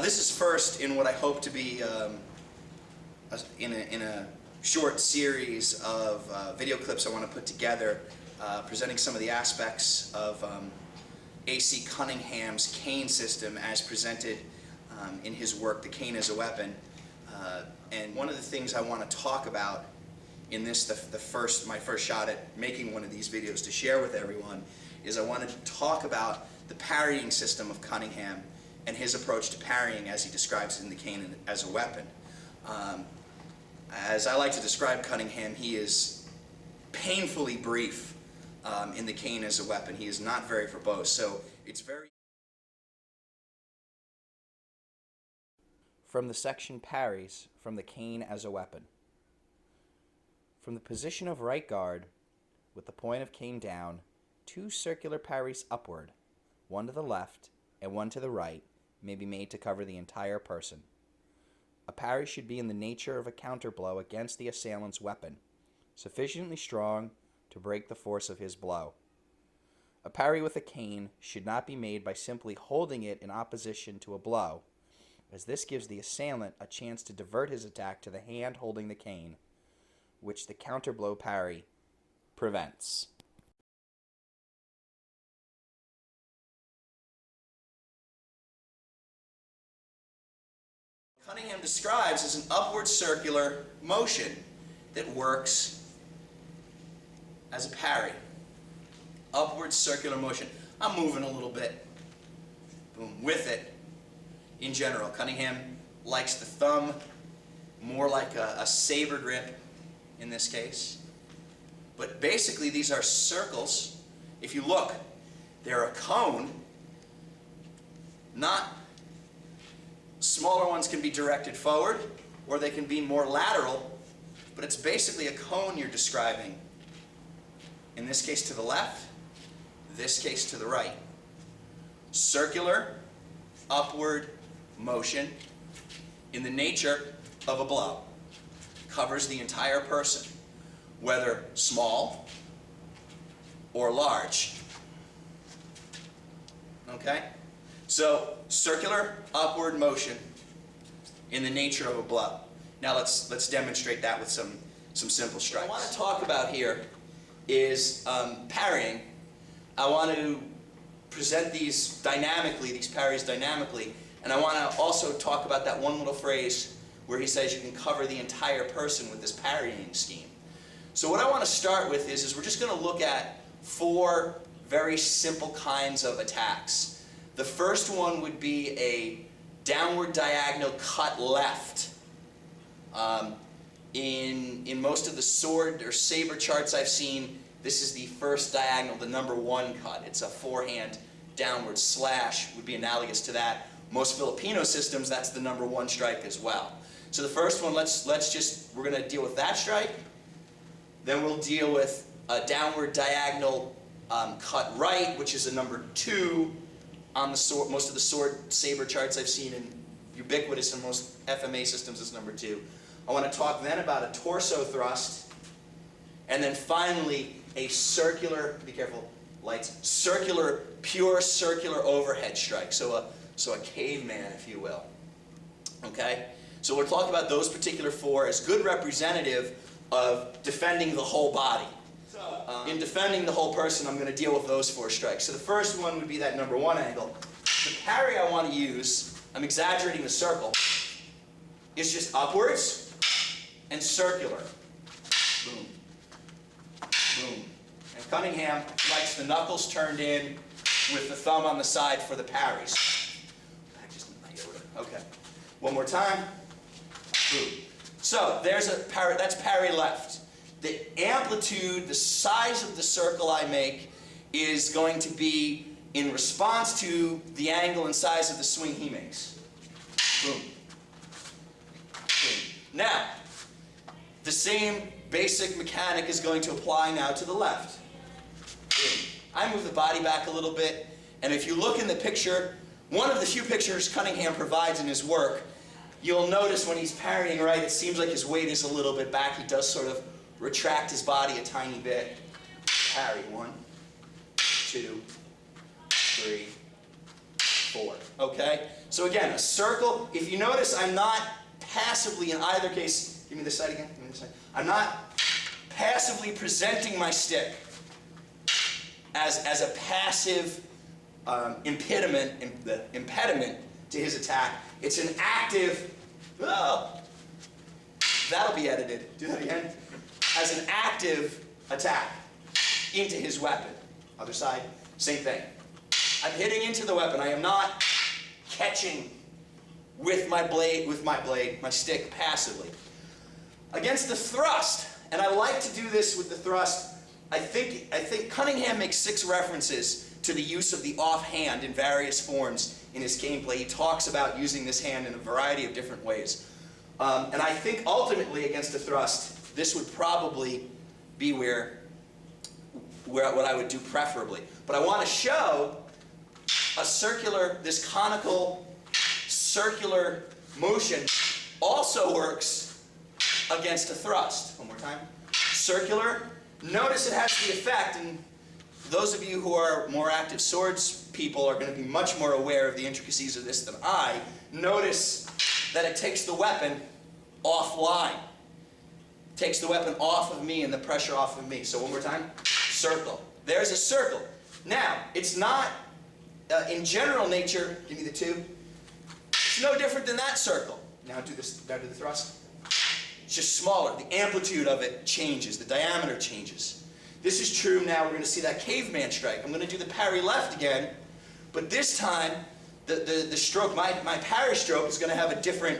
This is first in what I hope to be in a short series of video clips I want to put together presenting some of the aspects of A.C. Cunningham's cane system as presented in his work, The Cane as a Weapon. And one of the things I want to talk about in this, my first shot at making one of these videos to share with everyone, is I wanted to talk about the parrying system of Cunningham and his approach to parrying as he describes it in The Cane as a Weapon. As I like to describe Cunningham, he is painfully brief in The Cane as a Weapon. He is not very verbose, so it's very... From the section Parries from The Cane as a Weapon. From the position of right guard, with the point of cane down, 2 circular parries upward, one to the left and one to the right, may be made to cover the entire person. A parry should be in the nature of a counterblow against the assailant's weapon, sufficiently strong to break the force of his blow. A parry with a cane should not be made by simply holding it in opposition to a blow, as this gives the assailant a chance to divert his attack to the hand holding the cane, which the counterblow parry prevents. Cunningham describes as an upward circular motion that works as a parry. Upward circular motion. I'm moving a little bit. Boom. With it, in general, Cunningham likes the thumb more like a saber grip in this case. But basically these are circles. If you look, they're a cone. Not smaller ones can be directed forward, or they can be more lateral, but it's basically a cone you're describing. In this case to the left, this case to the right. Circular, upward motion in the nature of a blow. Covers the entire person, whether small or large. Okay? So, circular upward motion in the nature of a blow. Now let's demonstrate that with some simple strikes. What I want to talk about here is parrying. I want to present these dynamically, these parries dynamically, and I want to also talk about that one little phrase where he says you can cover the entire person with this parrying scheme. So what I want to start with is we're just going to look at 4 very simple kinds of attacks. The first one would be a downward diagonal cut left. In most of the sword or saber charts I've seen, this is the first diagonal, the number 1 cut. It's a forehand downward slash, would be analogous to that. Most Filipino systems, that's the number 1 strike as well. So the first one, we're going to deal with that strike. Then we'll deal with a downward diagonal cut right, which is a number 2 on the sword. Most of the sword saber charts I've seen, and ubiquitous in most FMA systems, is number 2. I want to talk then about a torso thrust, and then finally a circular, be careful, lights, circular, pure circular overhead strike. So a caveman, if you will. Okay? So we'll talk about those particular 4 as good representative of defending the whole body. In defending the whole person, I'm going to deal with those 4 strikes. So the first one would be that number 1 angle. The parry I want to use, I'm exaggerating the circle, is just upwards and circular. Boom. Boom. And Cunningham likes the knuckles turned in with the thumb on the side for the parries. Okay. One more time. Boom. So there's a parry, that's parry left. The amplitude, the size of the circle I make is going to be in response to the angle and size of the swing he makes. Boom. Boom. Now, the same basic mechanic is going to apply now to the left. Boom. I move the body back a little bit, and if you look in the picture, one of the few pictures Cunningham provides in his work, you'll notice when he's parrying right, it seems like his weight is a little bit back. He does sort of retract his body a tiny bit. Parry. 1, 2, 3, 4. Okay? So again, a circle. If you notice, I'm not passively, in either case, give me this side again, give me this side. I'm not passively presenting my stick as a passive impediment to his attack. It's an active, oh, that'll be edited, do that again, as an active attack into his weapon. Other side, same thing. I'm hitting into the weapon. I am not catching with my stick passively. Against the thrust, and I like to do this with the thrust, I think Cunningham makes 6 references to the use of the offhand in various forms in his gameplay. He talks about using this hand in a variety of different ways. And I think ultimately against the thrust, this would probably be what I would do preferably. But I want to show a circular, this conical circular motion also works against a thrust. One more time. Circular. Notice it has the effect, and those of you who are more active swords people are going to be much more aware of the intricacies of this than I. Notice that it takes the weapon offline. Takes the weapon off of me and the pressure off of me. So one more time. Circle. There's a circle. Now, it's not, in general nature, give me the 2. It's no different than that circle. Now do this. Now do the thrust. It's just smaller. The amplitude of it changes. The diameter changes. This is true now. We're going to see that caveman strike. I'm going to do the parry left again, but this time the stroke, my parry stroke is going to have a different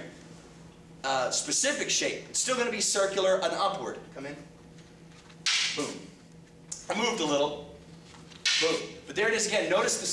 specific shape. It's still going to be circular and upward. Come in. Boom. I moved a little. Boom. But there it is again. Notice the